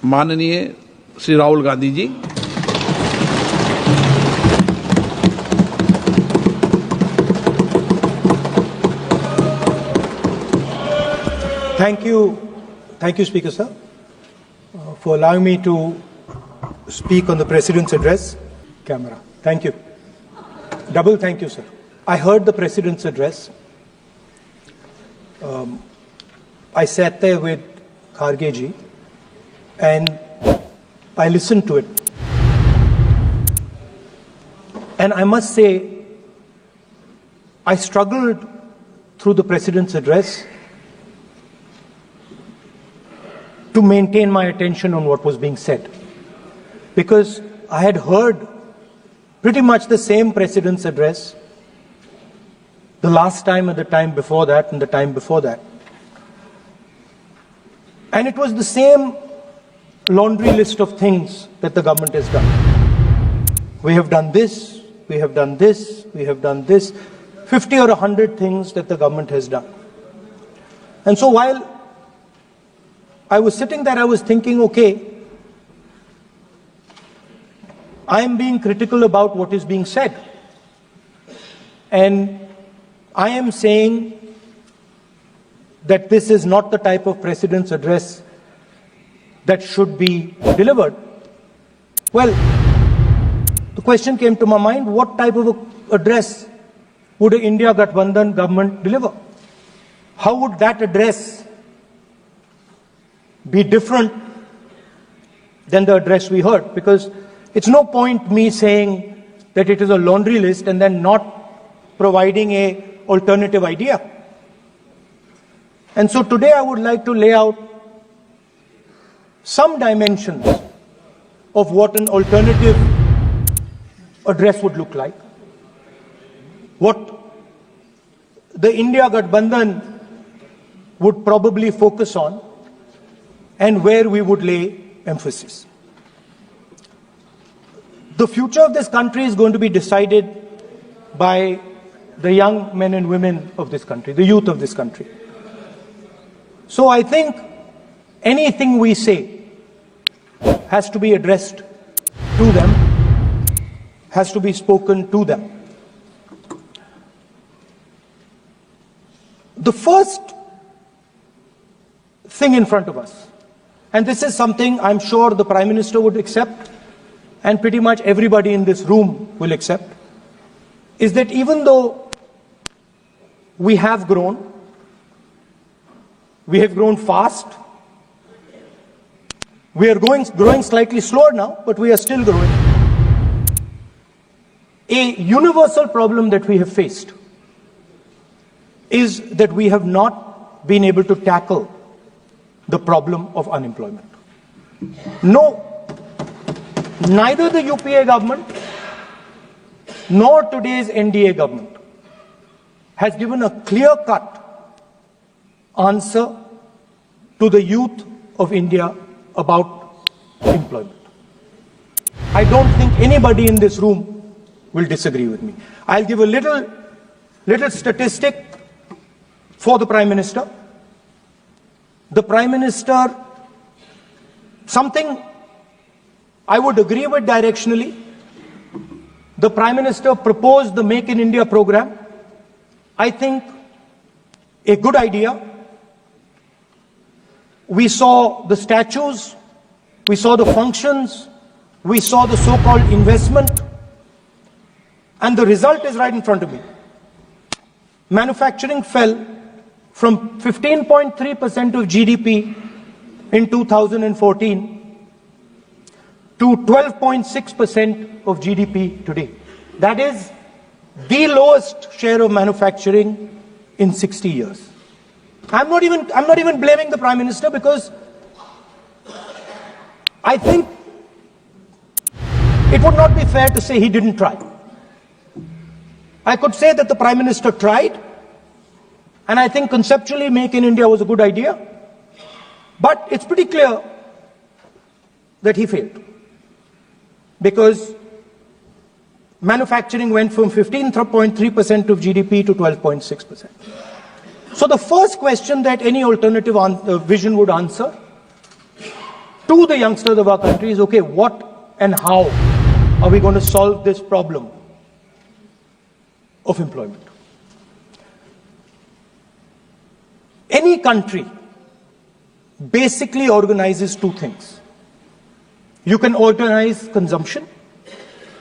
माननीय Shri Rahul Gandhi ji. Thank you, Speaker Sir, for allowing me to speak on the President's address. Camera. Thank you. Double thank you, sir. I heard the President's address. I sat there with Kharge ji and I listened to it. And I must say, I struggled through the President's address to maintain my attention on what was being said, because I had heard pretty much the same President's address the last time and the time before that and the time before that. And it was the same laundry list of things that the government has done. We have done this, we have done this, we have done this, 50 or 100 things that the government has done. And so while I was sitting there, I was thinking, okay, I am being critical about what is being said. And I am saying that this is not the type of President's address that should be delivered. Well, the question came to my mind, what type of address would an India Gathbandhan government deliver? How would that address be different than the address we heard? Because it's no point me saying that it is a laundry list and then not providing an alternative idea. And so today I would like to lay out some dimensions of what an alternative address would look like, what the India Gathbandhan would probably focus on, and where we would lay emphasis. The future of this country is going to be decided by the young men and women of this country, the youth of this country. So I think anything we say has to be addressed to them, has to be spoken to them. The first thing in front of us, and this is something I'm sure the Prime Minister would accept and pretty much everybody in this room will accept, is that even though we have grown fast, we are growing slightly slower now, but we are still growing. A universal problem that we have faced is that we have not been able to tackle the problem of unemployment. No, neither the UPA government nor today's NDA government has given a clear-cut answer to the youth of India about employment. I don't think anybody in this room will disagree with me. I'll give a little statistic for the Prime Minister. The Prime Minister, something I would agree with directionally. The Prime Minister proposed the Make in India program. I think a good idea. We saw the statues, we saw the functions, we saw the so-called investment, and the result is right in front of me. Manufacturing fell from 15.3% of GDP in 2014 to 12.6% of GDP today. That is the lowest share of manufacturing in 60 years. I'm not even blaming the Prime Minister, because I think it would not be fair to say he didn't try. I could say that the Prime Minister tried, and I think conceptually Make in India was a good idea, but it's pretty clear that he failed, because manufacturing went from 15.3% of GDP to 12.6%. So the first question that any alternative vision would answer to the youngsters of our country is, okay, what and how are we going to solve this problem of employment? Any country basically organizes two things. You can organize consumption,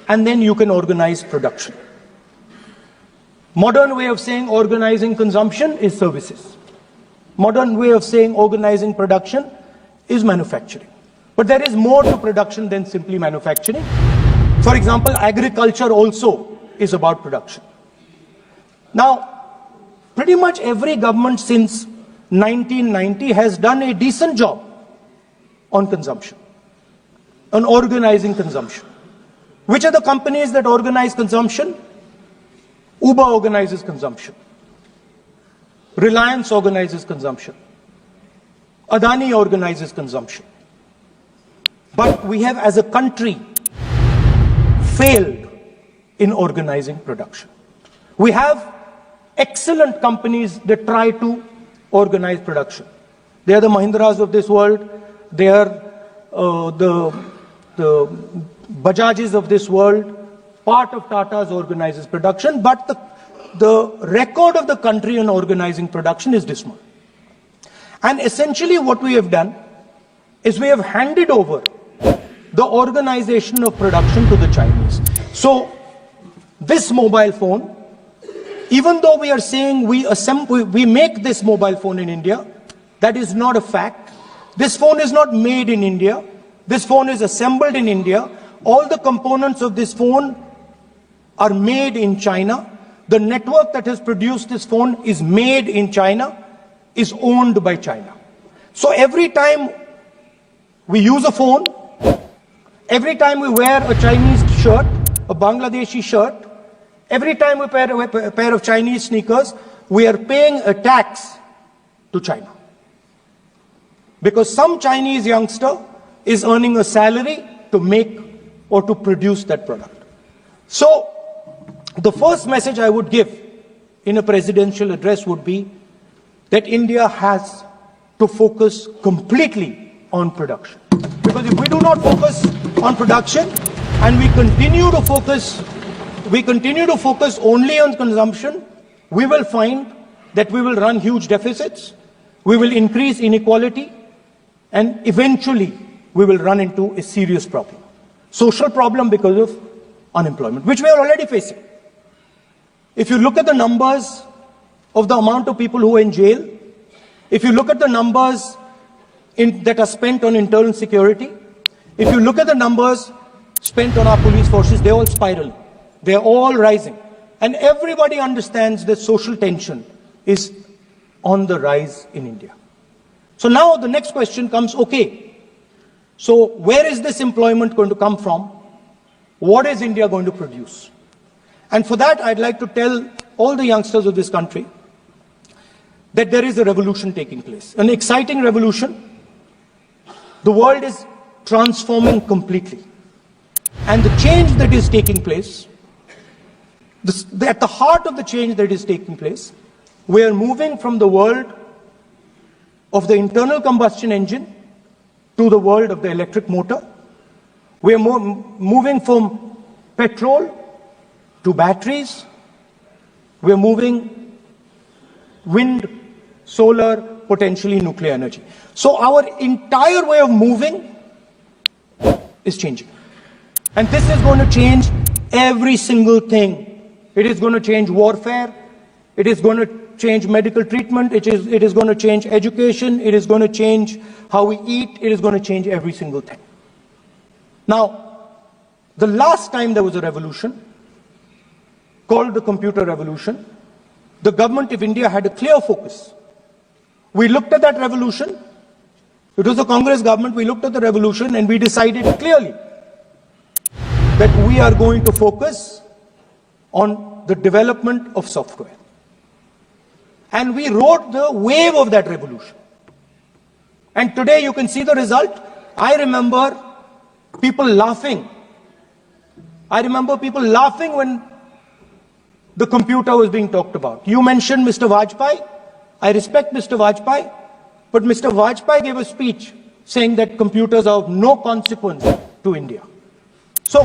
and then you can organize production. Modern way of saying organizing consumption is services. Modern way of saying organizing production is manufacturing. But there is more to production than simply manufacturing. For example, agriculture also is about production. Now, pretty much every government since 1990 has done a decent job on consumption, on organizing consumption. Which are the companies that organize consumption? Uber organizes consumption. Reliance organizes consumption. Adani organizes consumption. But we have, as a country, failed in organizing production. We have excellent companies that try to organize production. They are the Mahindras of this world. They are the Bajajes of this world. Part of Tata's organizes production, but the record of the country in organizing production is dismal. And essentially what we have done is we have handed over the organization of production to the Chinese. So this mobile phone, even though we are saying we make this mobile phone in India, that is not a fact. This phone is not made in India. This phone is assembled in India. All the components of this phone are made in China. The network that has produced this phone is made in China, is owned by China. So every time we use a phone, every time we wear a Chinese shirt, a Bangladeshi shirt, every time we wear a pair of Chinese sneakers, we are paying a tax to China. Because some Chinese youngster is earning a salary to make or to produce that product. So the first message I would give in a presidential address would be that India has to focus completely on production. Because if we do not focus on production and we continue to focus only on consumption, we will find that we will run huge deficits, we will increase inequality, and eventually we will run into a serious problem. Social problem because of unemployment, which we are already facing. If you look at the numbers of the amount of people who are in jail, if you look at the numbers that are spent on internal security, if you look at the numbers spent on our police forces, they're all spiraling. They're all rising. And everybody understands that social tension is on the rise in India. So now the next question comes, okay, so where is this employment going to come from? What is India going to produce? And for that, I'd like to tell all the youngsters of this country that there is a revolution taking place, an exciting revolution. The world is transforming completely. And the change that is taking place, at the heart of the change that is taking place, we are moving from the world of the internal combustion engine to the world of the electric motor. We are moving from petrol to batteries. We are moving wind, solar, potentially nuclear energy. So our entire way of moving is changing. And this is going to change every single thing. It is going to change warfare. It is going to change medical treatment. It is going to change education. It is going to change how we eat. It is going to change every single thing. Now, the last time there was a revolution called the computer revolution, the government of India had a clear focus. We looked at that revolution. It was a Congress government. We looked at the revolution and we decided clearly that we are going to focus on the development of software. And we rode the wave of that revolution. And today you can see the result. I remember people laughing. I remember people laughing when the computer was being talked about. You mentioned Mr. Vajpayee. I respect Mr. Vajpayee, but Mr. Vajpayee gave a speech saying that computers are of no consequence to India. So,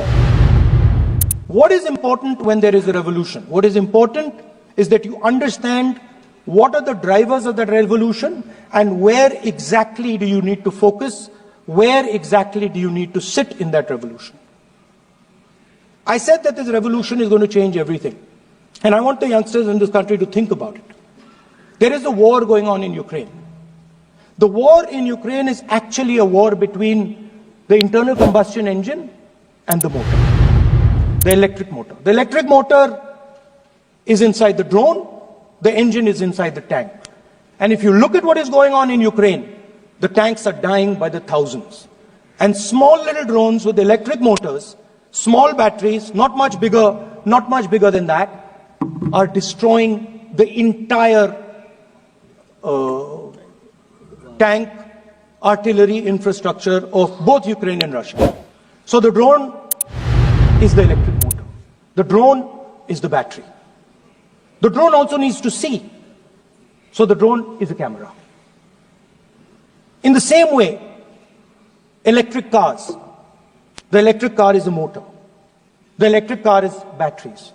what is important when there is a revolution? What is important is that you understand what are the drivers of that revolution and where exactly do you need to focus, where exactly do you need to sit in that revolution. I said that this revolution is going to change everything. And I want the youngsters in this country to think about it. There is a war going on in Ukraine. The war in Ukraine is actually a war between the internal combustion engine and the motor, the electric motor. The electric motor is inside the drone, the engine is inside the tank. And if you look at what is going on in Ukraine, the tanks are dying by the thousands. And small little drones with electric motors, small batteries, not much bigger than that, are destroying the entire tank artillery infrastructure of both Ukraine and Russia. So the drone is the electric motor. The drone is the battery. The drone also needs to see. So the drone is a camera. In the same way, electric cars, the electric car is a motor. The electric car is batteries.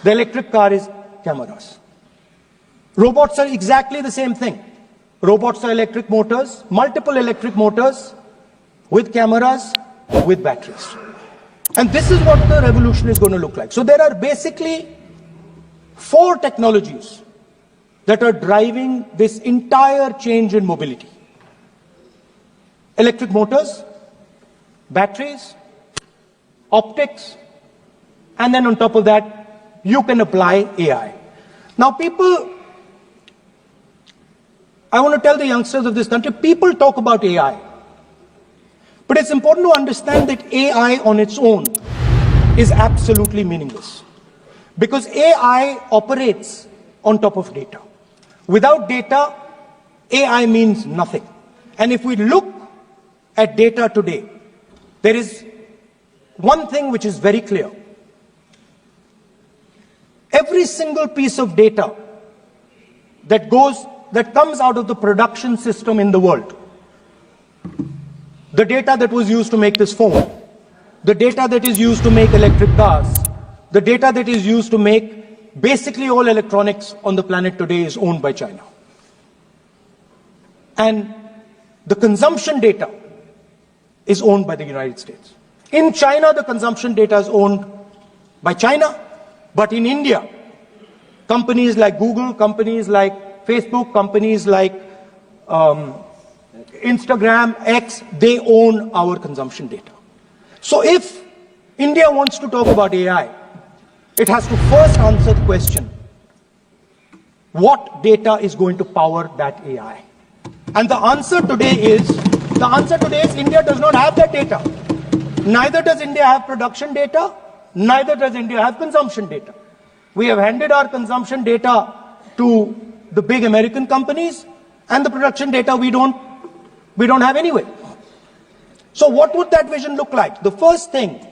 The electric car is cameras. Robots are exactly the same thing. Robots are electric motors, multiple electric motors with cameras, with batteries. And this is what the revolution is going to look like. So there are basically 4 technologies that are driving this entire change in mobility. Electric motors, batteries, optics, and then on top of that, you can apply AI. Now people, I want to tell the youngsters of this country, people talk about AI. But it's important to understand that AI on its own is absolutely meaningless. Because AI operates on top of data. Without data, AI means nothing. And if we look at data today, there is one thing which is very clear. Every single piece of data that comes out of the production system in the world, the data that was used to make this phone, the data that is used to make electric cars, the data that is used to make basically all electronics on the planet today is owned by China. And the consumption data is owned by the United States. In China, the consumption data is owned by China, but in India, companies like Google, companies like Facebook, companies like Instagram, X, they own our consumption data. So if India wants to talk about AI, it has to first answer the question, what data is going to power that AI? And the answer today is India does not have that data. Neither does India have production data, neither does India have consumption data. We have handed our consumption data to the big American companies, and the production data we don't have anyway. So what would that vision look like? The first thing,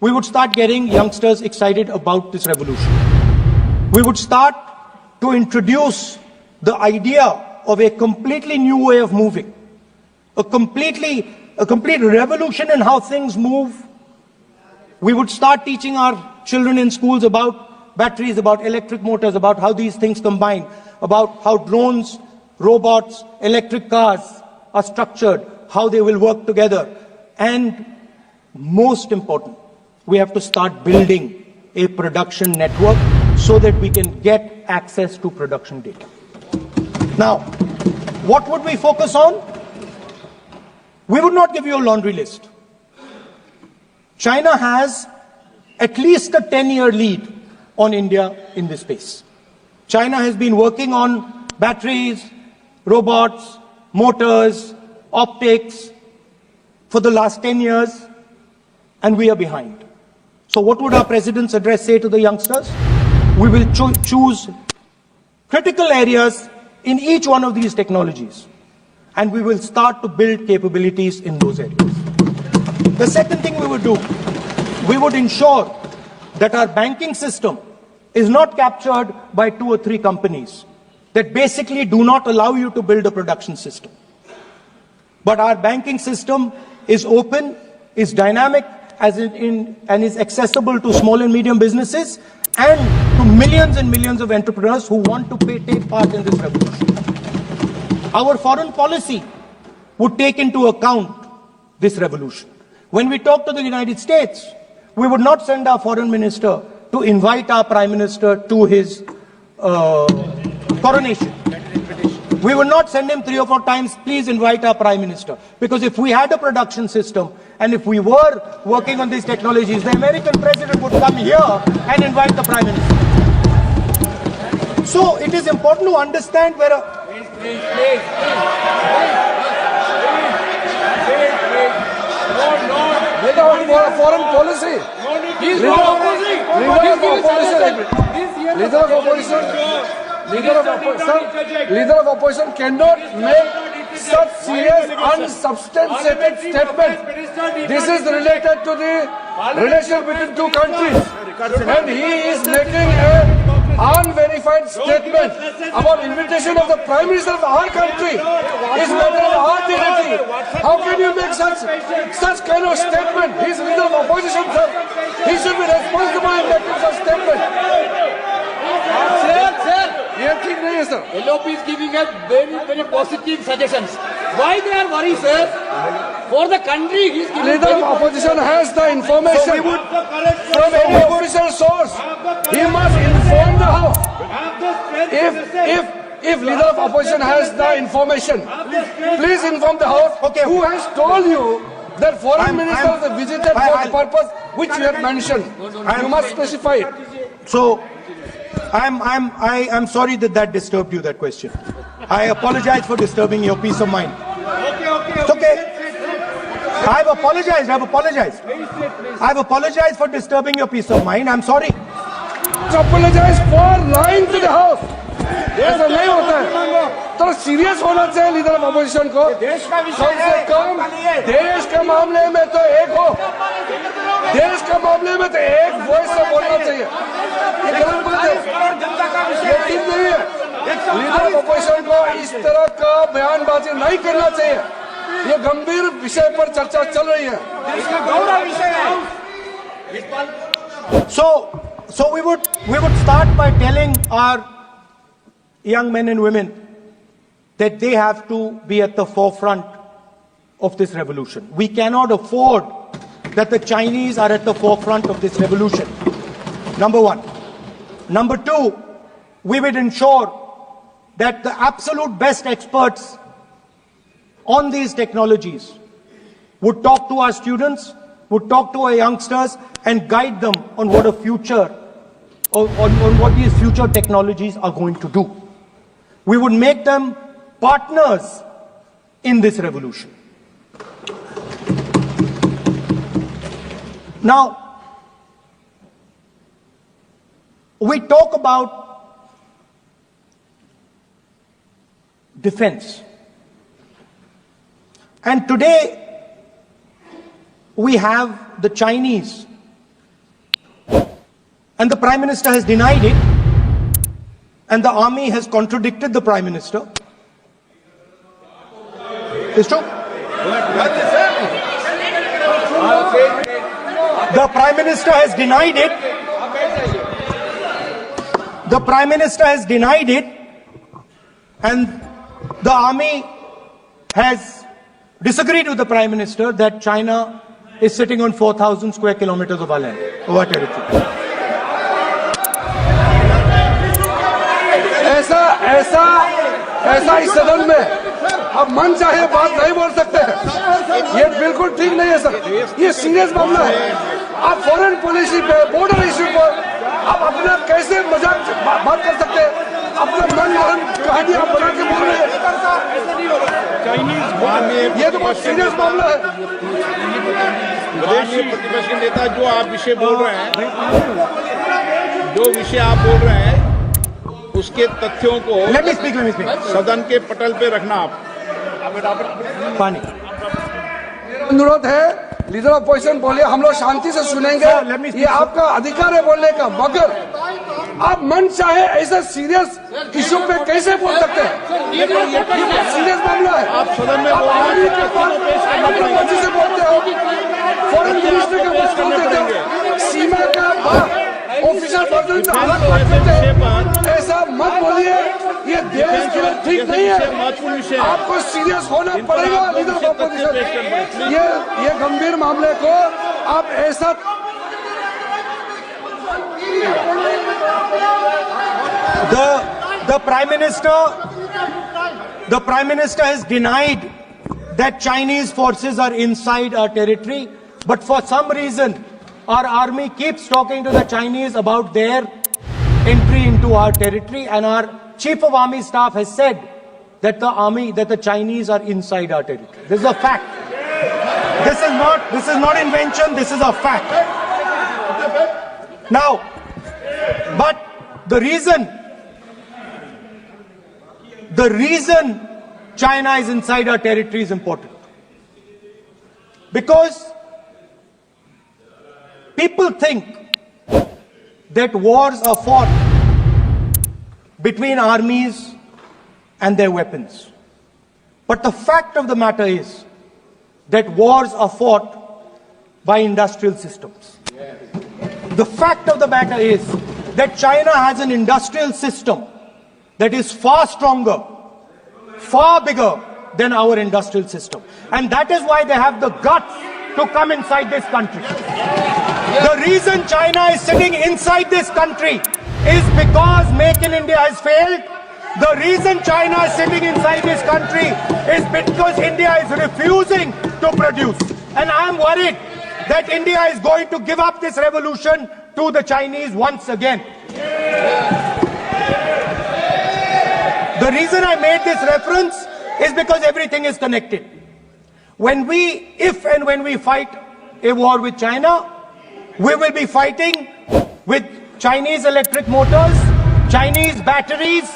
we would start getting youngsters excited about this revolution. We would start to introduce the idea of a completely new way of moving, a complete revolution in how things move. We would start teaching our children in schools about batteries, about electric motors, about how these things combine, about how drones, robots, electric cars are structured, how they will work together. And most important, we have to start building a production network so that we can get access to production data. Now, what would we focus on? We would not give you a laundry list. China has at least a 10-year lead on India in this space. China has been working on batteries, robots, motors, optics for the last 10 years, and we are behind. So what would our president's address say to the youngsters? We will choose critical areas in each one of these technologies, and we will start to build capabilities in those areas. The second thing we would do, we would ensure that our banking system is not captured by 2 or 3 companies that basically do not allow you to build a production system. But our banking system is open, is dynamic, and is accessible to small and medium businesses and to millions and millions of entrepreneurs who want to take part in this revolution. Our foreign policy would take into account this revolution. When we talk to the United States, we would not send our foreign minister to invite our prime minister to his coronation. We would not send him 3 or 4 times, please invite our prime minister. Because if we had a production system and if we were working on these technologies, the American president would come here and invite the prime minister. So it is important to understand where Without foreign policy. Leader of opposition cannot make such serious unsubstantiated statement. This is related to the relation between two countries, and he is making a unverified statement about invitation of the Prime Minister of our country is matter of our dignity. How can you make such kind of statement? He is leader of opposition, sir. He should be responsible in making such statement. Sir, LOP is giving us very positive suggestions. Why they are worried, sir? For the country, he is giving. Leader of opposition has the information from any official source. He must inform the House. If leader of opposition has the information, please inform the House. Okay. Who has told you that foreign ministers have visited for the purpose which you have mentioned? You must specify it. So, I'm sorry that disturbed you, that question. I apologize for disturbing your peace of mind. It's okay. I've apologized. I've apologized for disturbing your peace of mind. I'm sorry. Apologize for lying to the House. ऐसा नहीं होता है. तो serious होना चाहिए leader of opposition को. कम से कम देश के मामले में तो एक हो. देश के मामले में तो एक वॉइस से बोलना चाहिए. ये गलत बात है. ये ठीक नहीं है. लीडर ऑफ अपोजिशन को इस तरह का बयानबाजी नहीं करना चाहिए. ये गंभीर विषय पर चर्चा चल रही है. So we would start by telling our young men and women that they have to be at the forefront of this revolution. We cannot afford that the Chinese are at the forefront of this revolution. Number one. Number two, we would ensure that the absolute best experts on these technologies would talk to our students, would talk to our youngsters and guide them on what a future, on what these future technologies are going to do. We would make them partners in this revolution. Now, we talk about defense. And today, we have the Chinese. And the Prime Minister has denied it. And the army has contradicted the Prime Minister. It's true. The Prime Minister has denied it. The Prime Minister has denied it. And the army has disagreed with the Prime Minister that China is sitting on 4,000 square kilometers of our land, of our territory. ऐसा इस सदन में अब मन चाहे बात नहीं बोल सकते हैं. ये बिल्कुल ठीक नहीं है सर. ये सीरियस मामला है. आप फॉरेन पॉलिसी पे, बॉर्डर इश्यू पर आप अपना कैसे मजाक बात कर सकते हैं? अपना मन मारन कहानी आप बना के बोल रहे हैं. ये तो बहुत सीरियस मामला है. विदेशी प्रतिपक्ष के नेता जो आप विषय बोल रहे हैं, जो विषय आप बोल रहे हैं, उसके तथ्यों को Let me speak. सदन के पटल पे रखना आप. पानी. अनुरोध है लीडर ऑफ अपोजिशन बोलिए, हम लोग शांति से सुनेंगे. Sir, let me speak. ये आपका अधिकार है बोलने का, मगर आप मन चाहे ऐसा सीरियस इशू पे कैसे बोल सकते हैं? ये सीरियस मामला है। आप सदन में बोल रहे हैं, तथ्यों को पेश करना पड़ेगा। मर्जी से बोलते हो, फॉरेन मिनिस्टर का बात बोल देते हो, सीमा का ऑफिसर बदल में हालत बात करते हैं, ऐसा मत बोलिए। ये देश के लिए ठीक नहीं महत्वपूर्ण विषय है। है। आपको सीरियस होना पड़ेगा लीडर ऑफ ऑपोजिशन। ये गंभीर मामले को आप ऐसा The Prime Minister has denied that Chinese forces are inside our territory, but for some reason our army keeps talking to the Chinese about their entry into our territory, and our Chief of Army Staff has said that the Chinese are inside our territory. This is a fact. This is not invention, this is a fact. Now, but the reason China is inside our territory is important. Because people think that wars are fought between armies and their weapons. But the fact of the matter is that wars are fought by industrial systems. The fact of the matter is that China has an industrial system that is far stronger, far bigger than our industrial system. And that is why they have the guts to come inside this country. The reason China is sitting inside this country is because Make in India has failed. The reason China is sitting inside this country is because India is refusing to produce. And I am worried that India is going to give up this revolution to the Chinese once again. The reason I made this reference is because everything is connected. If and when we fight a war with China, we will be fighting with Chinese electric motors, Chinese batteries,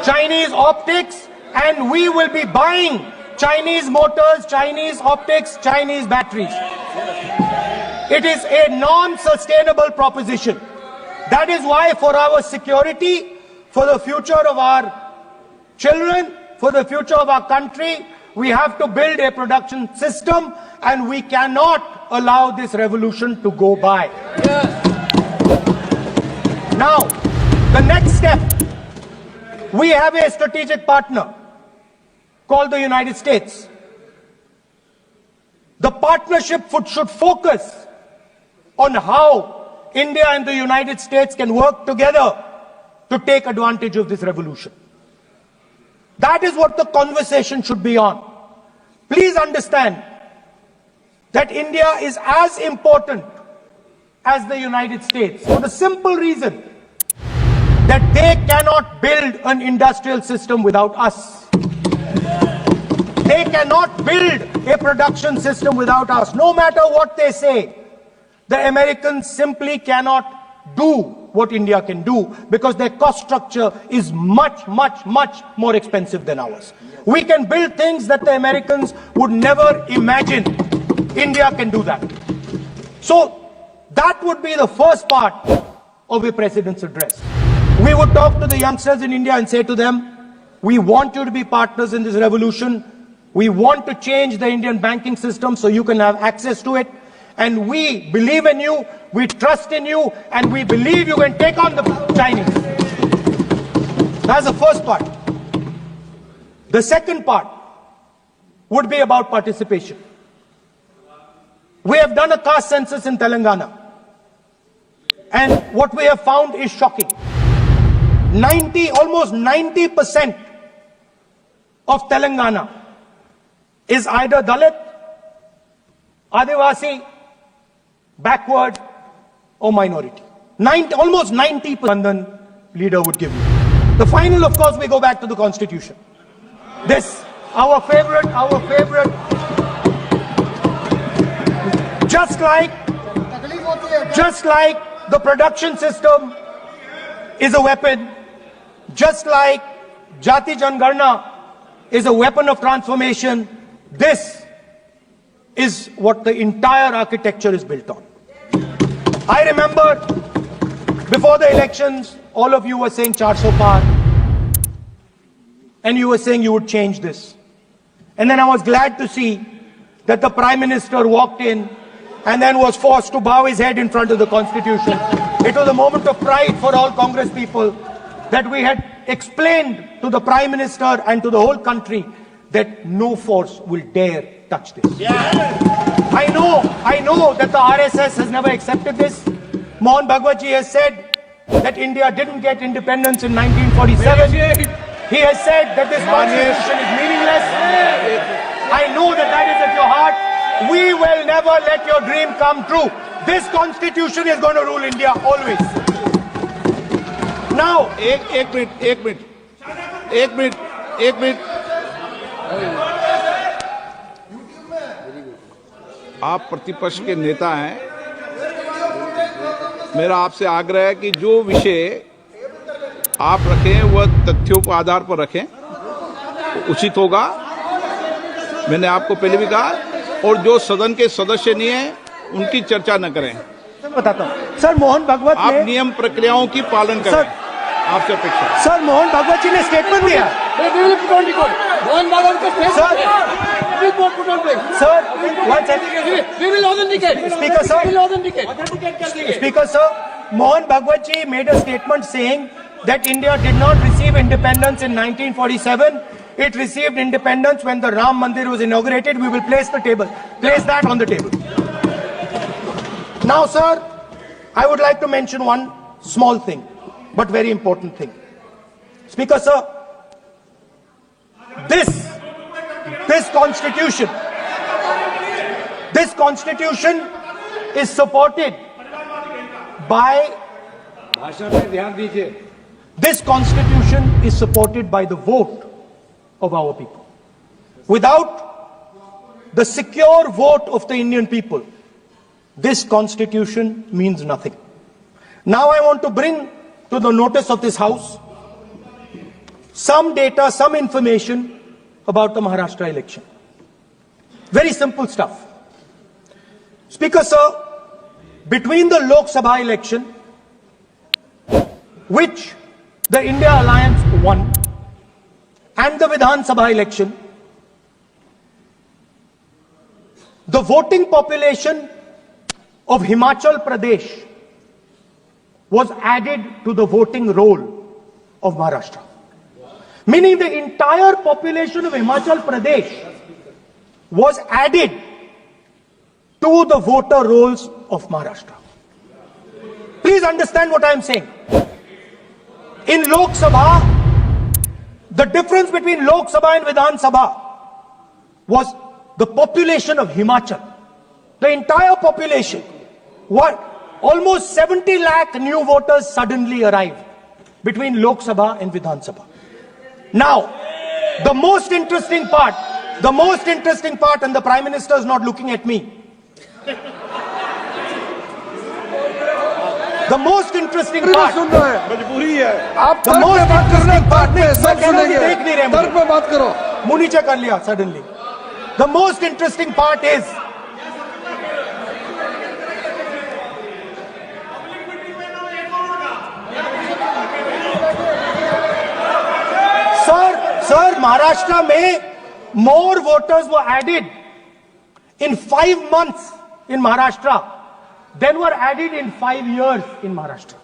Chinese optics, and we will be buying Chinese motors, Chinese optics, Chinese batteries. It is a non-sustainable proposition. That is why for our security, for the future of our children, for the future of our country, we have to build a production system, and we cannot allow this revolution to go by. Now, the next step, we have a strategic partner called the United States. The partnership should focus on how India and the United States can work together to take advantage of this revolution. That is what the conversation should be on. Please understand that India is as important as the United States for the simple reason that they cannot build an industrial system without us. They cannot build a production system without us. No matter what they say, the Americans simply cannot do what India can do because their cost structure is much, much, much more expensive than ours. We can build things that the Americans would never imagine. India can do that. So that would be the first part of a president's address. We would talk to the youngsters in India and say to them, we want you to be partners in this revolution. We want to change the Indian banking system so you can have access to it. And we believe in you, we trust in you, and we believe you can take on the Chinese. That's the first part. The second part would be about participation. We have done a caste census in Telangana. And what we have found is shocking. Almost 90% of Telangana is either Dalit, Adivasi, backward, or minority. Almost 90% London leader would give you. The final, of course, we go back to the Constitution. This, our favorite, just like the production system is a weapon, just like Jati Jangarna is a weapon of transformation, this is what the entire architecture is built on. I remember Before the elections, all of you were saying 400 par. And you were saying you would change this. And then I was glad to see that the Prime Minister walked in and then was forced to bow his head in front of the Constitution. It was a moment of pride for all Congress people that we had explained to the Prime Minister and to the whole country that no force will dare touch this. I know that the RSS has never accepted this. Mohan Bhagwatji has said that India didn't get independence in 1947. He has said that this constitution is meaningless. I know that that is at your heart. We will never let your dream come true. This constitution is going to rule India always. Now, एक minute आप प्रतिपक्ष के नेता हैं। मेरा आपसे आग्रह है कि जो विषय आप रखें वह तथ्यों के आधार पर रखें, उचित होगा। मैंने आपको पहले भी कहा, और जो सदन के सदस्य नहीं है उनकी चर्चा न करें। बताता हूं सर, मोहन भागवत आप ने नियम प्रक्रियाओं की पालन करें, आपसे अपेक्षा। सर, मोहन भागवत जी ने स्टेटमेंट दिया। मोहन भागवत का sir, one second. We will authenticate. Speaker sir. We will authenticate. Speaker sir, Mohan Bhagwat ji made a statement saying that India did not receive independence in 1947. It received independence when the Ram Mandir was inaugurated. We will place that on the table. Now, sir, I would like to mention one small thing, but very important thing. Speaker sir, this constitution is supported by this constitution is supported by the vote of our people. Without the secure vote of the Indian people, this constitution means nothing. Now I want to bring to the notice of this House some data, some information about the Maharashtra election. Very simple stuff. Speaker sir, between the Lok Sabha election, which the India Alliance won, and the Vidhan Sabha election, the voting population of Himachal Pradesh was added to the voting roll of Maharashtra. Meaning the entire population of Himachal Pradesh was added to the voter rolls of Maharashtra. Please understand what I am saying. In Lok Sabha, the difference between Lok Sabha and Vidhan Sabha was the population of Himachal. The entire population. Almost 70 lakh new voters suddenly arrived between Lok Sabha and Vidhan Sabha. Now, the most interesting part, and the Prime Minister is not looking at me. The most interesting part. मजबूरी है। आप The तर्क most पे बात करना interesting part. बाद में सब सुनेंगे। देख नहीं रहे तर्क पे बात करो। मुंह नीचे कर लिया suddenly. The most interesting part is Sir, Maharashtra में more voters were added in 5 months in Maharashtra than were added in 5 years in Maharashtra.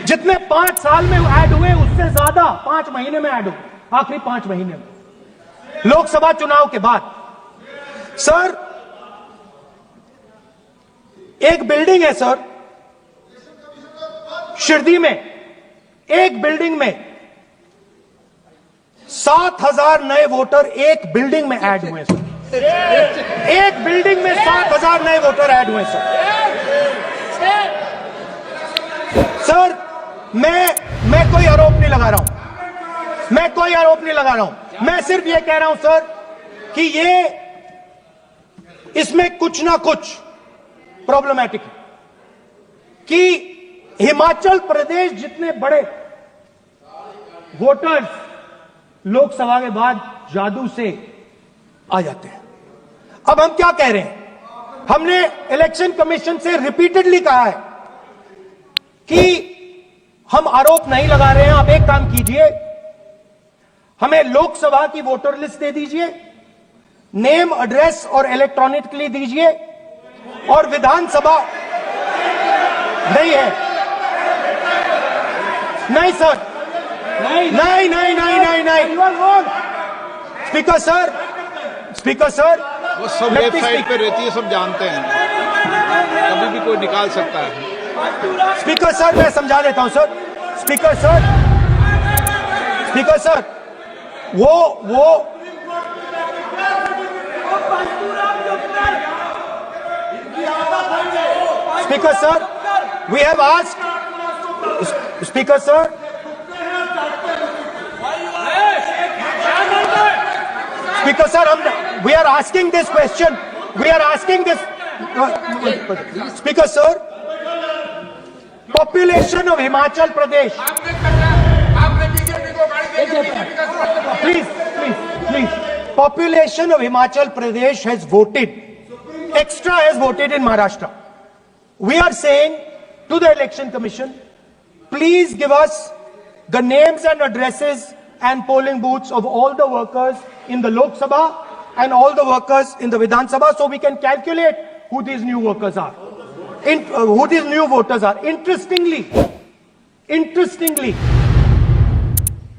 जितने 5 साल में ऐड हुए उससे ज्यादा 5 महीने में ऐड हुए, आखिरी 5 महीने में लोकसभा चुनाव के बाद। सर, एक बिल्डिंग है सर शिरडी में, एक बिल्डिंग में 7,000 नए वोटर एक बिल्डिंग में ऐड हुए सर। एक बिल्डिंग में 7,000 नए वोटर ऐड हुए सर। सर, मैं कोई आरोप नहीं लगा रहा हूं, मैं सिर्फ ये कह रहा हूं सर कि इसमें कुछ ना कुछ प्रॉब्लमैटिक है कि हिमाचल प्रदेश जितने बड़े वोटर्स लोकसभा के बाद जादू से आ जाते हैं। अब हम क्या कह रहे हैं? हमने इलेक्शन कमीशन से रिपीटेडली कहा है कि हम आरोप नहीं लगा रहे हैं। आप एक काम कीजिए, हमें लोकसभा की वोटर लिस्ट दे दीजिए, नेम, एड्रेस और इलेक्ट्रॉनिकली दीजिए, और विधानसभा नहीं है। नहीं सर, नहीं नहीं नहीं नहीं नहीं नहीं स्पीकर सर, स्पीकर सर, वो सब वेबसाइट पे रहती है, सब जानते हैं, कभी भी कोई निकाल सकता है। स्पीकर सर, मैं समझा देता हूं sir. Speaker sir, speaker sir, वो speaker sir, we have asked, speaker sir, speaker sir, we are asking this question, we are asking this, Speaker sir, population of Himachal Pradesh, please, population of Himachal Pradesh has voted, extra has voted in Maharashtra. We are saying to the Election Commission, please give us the names and addresses and polling booths of all the workers in the Lok Sabha and all the workers in the Vidhan Sabha, so we can calculate who these new workers are, who these new voters are. Interestingly,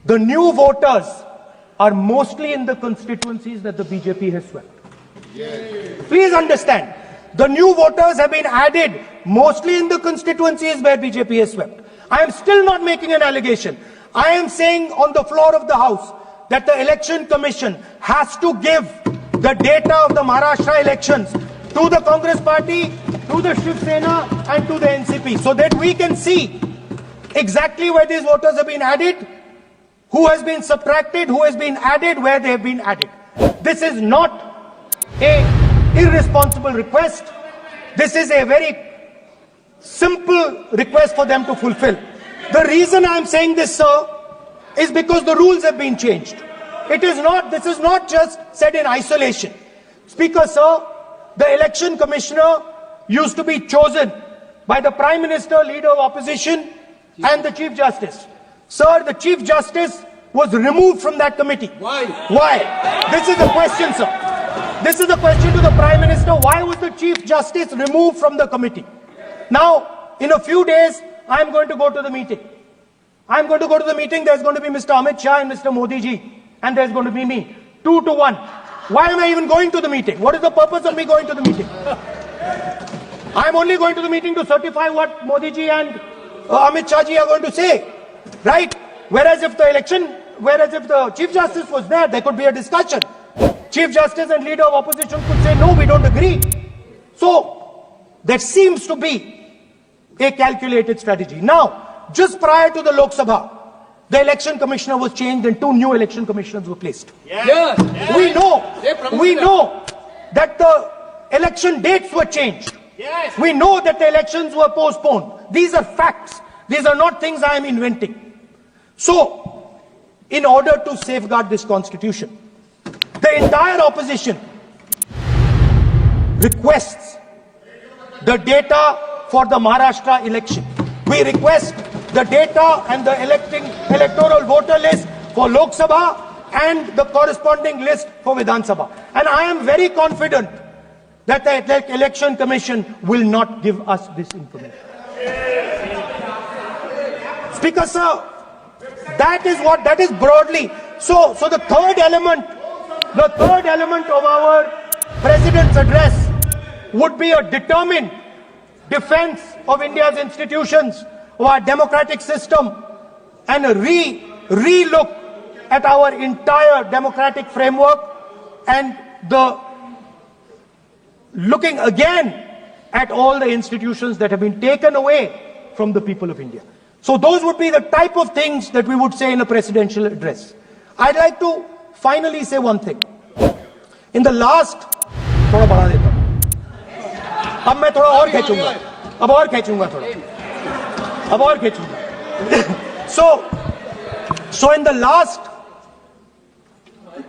the new voters are mostly in the constituencies that the BJP has swept. Please understand, the new voters have been added mostly in the constituencies where BJP has swept. I am still not making an allegation. I am saying on the floor of the House that the Election Commission has to give the data of the Maharashtra elections to the Congress Party, to the Shiv Sena and to the NCP, so that we can see exactly where these voters have been added, who has been subtracted, who has been added, where they have been added. This is not an irresponsible request. This is a very simple request for them to fulfill. The reason I am saying this, sir, is because the rules have been changed. This is not just said in isolation. Speaker, sir, the Election Commissioner used to be chosen by the Prime Minister, Leader of Opposition and the Chief Justice. Sir, the Chief Justice was removed from that committee. Why? Why? This is the question, sir. This is the question to the Prime Minister. Why was the Chief Justice removed from the committee? Now, in a few days, I am going to go to the meeting. I am going to go to the meeting. There's going to be Mr. Amit Shah and Mr. Modi ji. And there's going to be me. 2 to 1. Why am I even going to the meeting? What is the purpose of me going to the meeting? I am only going to the meeting to certify what Modi ji and Amit Shah ji are going to say. Right? Whereas if the Chief Justice was there could be a discussion. Chief Justice and Leader of Opposition could say, no, we don't agree. So, there seems to be a calculated strategy. Now, just prior to the Lok Sabha, the Election Commissioner was changed and 2 new Election Commissioners were placed. Yes. We know that the election dates were changed. Yes. We know that the elections were postponed. These are facts. These are not things I am inventing. So, in order to safeguard this constitution, the entire opposition requests the data for the Maharashtra election. We request the data and the electoral voter list for Lok Sabha and the corresponding list for Vidhan Sabha. And I am very confident that the Election Commission will not give us this information. Speaker sir, that is broadly. So the third element of our President's address would be a determined defense of India's institutions, of our democratic system, and a re-look at our entire democratic framework, and the looking again at all the institutions that have been taken away from the people of India. So those would be the type of things that we would say in a presidential address. I'd like to finally say one thing. In the last, थोड़ा बढ़ा देता हूं. अब मैं थोड़ा और खींचूंगा. अब और खींचूंगा थोड़ा. अब और खींचूंगा. So in the last,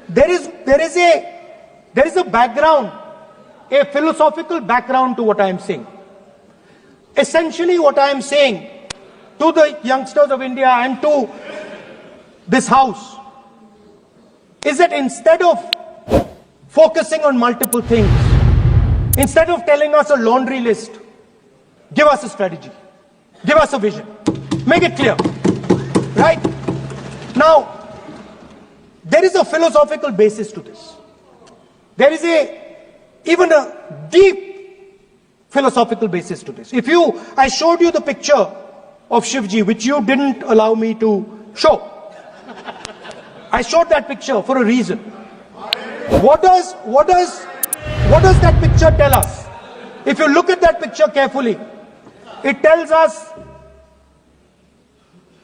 there is a background, a philosophical background to what I am saying. Essentially, what I am saying to the youngsters of India and to this house is that instead of focusing on multiple things, instead of telling us a laundry list, give us a strategy, give us a vision, make it clear, right? Now, there is a philosophical basis to this. There is even a deep philosophical basis to this. I showed you the picture of Shivji, which you didn't allow me to show. I showed that picture for a reason. What does that picture tell us? If you look at that picture carefully, it tells us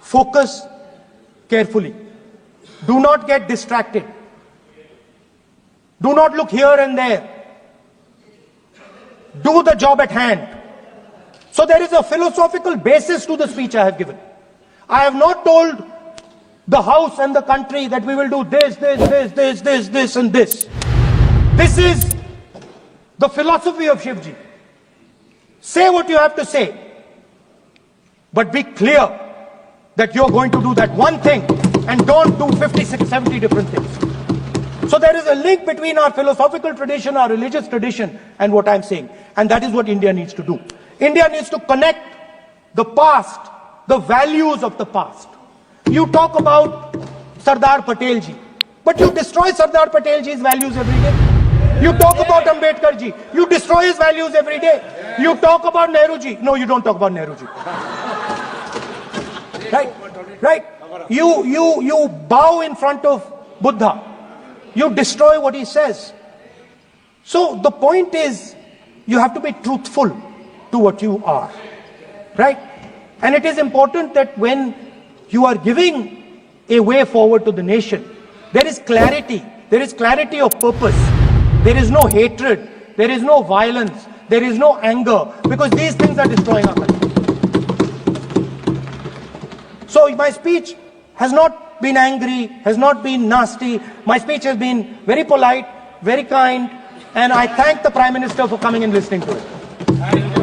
focus carefully. Do not get distracted. Do not look here and there. Do the job at hand. So there is a philosophical basis to the speech I have given. I have not told the House and the country that we will do this, and this. This is the philosophy of Shivji. Say what you have to say, but be clear that you're going to do that one thing and don't do 50, 60, 70 different things. So there is a link between our philosophical tradition, our religious tradition, and what I'm saying. And that is what India needs to do. India needs to connect the past, the values of the past. You talk about Sardar Patel ji, but you destroy Sardar Patel ji's values every day. You talk about Ambedkar ji, you destroy his values every day. You talk about Nehru ji. No, you don't talk about Nehru ji. Right? You bow in front of Buddha. You destroy what he says. So the point is, you have to be truthful to what you are. Right? And it is important that when you are giving a way forward to the nation, there is clarity. There is clarity of purpose. There is no hatred. There is no violence. There is no anger. Because these things are destroying our country. So my speech has not been angry, has not been nasty. My speech has been very polite, very kind. And I thank the Prime Minister for coming and listening to it.